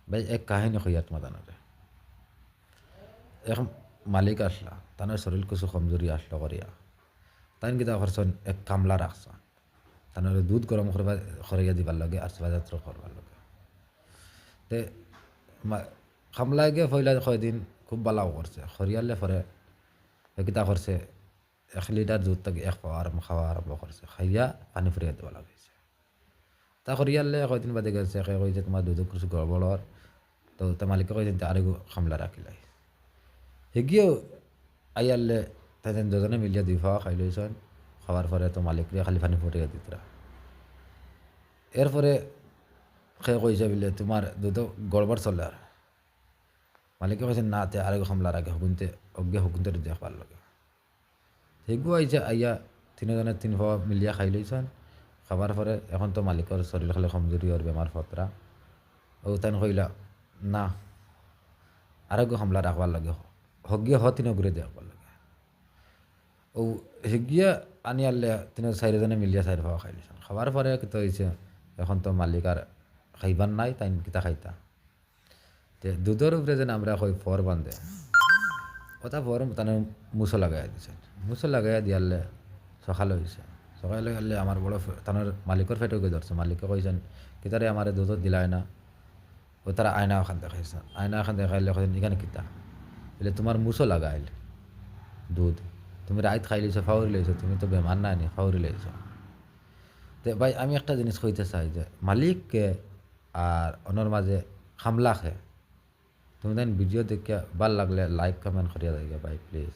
ভাই এক কাহিনী কইয়া তোমার জানারে এখন মালিক আসলা তানোর শরীর কিছু কমজোরি আসলো করিয়া তাই কিতা করছেন এক কামলা রাখছ তানোর দুধ গরম করবা করাইয়া দিবার লাগে আর সেবাযাত্র করবার লাগে তে কামলায় গিয়ে ফইলা কয়দিন খুব বালাও করছে খরিয়ালে পরে কিতা করছে 1 লিটার দুধ থেকে 1 পাওয়া আরম্ভ খাওয়া আরম্ভ করছে খাইয়া পানি ফুরিয়ে দেওয়া লাগাইছে তা খরিয়ালে কয়দিন বাদে গেছে কইছে তোমার দুধ কিছু গড়বড় তো তা মালিকে কইছেন আরেকু খামলা রাখিলাই হেগিয়েও আইয়ারলে তাদের দুজনে মিলিয়ে 2 পাওয়া খাই লইছেন খাওয়ার পরে তো মালিকরে খালি পানি ফুরিয়ে দিতরা এরপরে সে কইছে বলে তোমার দুধ গড়বড় চলে আর মালিকে কইছেন না তে আরেকু খামলা রাখে হুকুনতে অজ্ঞে হুকুনতে দেখবার লাগে সেগু আইছে আইয়া তিনজনে 3 পাওয়া মিলিয়া খাই লইছেন খাবার পরে এখন তো মালিকের শরীর খালি কমজোরি ওর বেমার ফতরা ও তাই কইলা না আরেকু খামলা রাখবার লাগে হগিয়া তিন ঘুরে দেখবার লাগে ও হেগিয়া আনি আনলে 3-4জনে মিলিয়া 4 পাওয়া খাই লইছেন খাবার পরে কিতা হয়েছে এখন তো মালিক আর খাইবার নাই তাই কিতা খাইতা তে দুধের উপরে যেন আমরা কই ফর বান্ধে ওটা ফর তানে মুছো লাগাইয়া দিছেন মুছো লাগাইয়া দিয়ালে সকালে হয়েছে সকালে গেলে আমার বড় তানোর মালিকের ফেটে গিয়ে ধরছে মালিকে কইছেন কিতারে আমার দুধ দিলাই না ও তারা আয়না ওখান দেখাইছে আয়না ওখান দেখাইলে কইছেন এখানে কিতা বলে তোমার মুছো লাগাইল দুধ তুমি রাইত খাই লইছো ফাউরি লইছো তুমি তো বেমার না নি ফাউরি লইছো তো ভাই আমি একটা জিনিস কইতে চাই যে মালিককে আর অনর মাঝে খামলা খে তুমি দেন ভিডিও দেখিয়া ভাল লাগলে লাইক কমেন্ট করিয়া দেবে ভাই প্লিজ।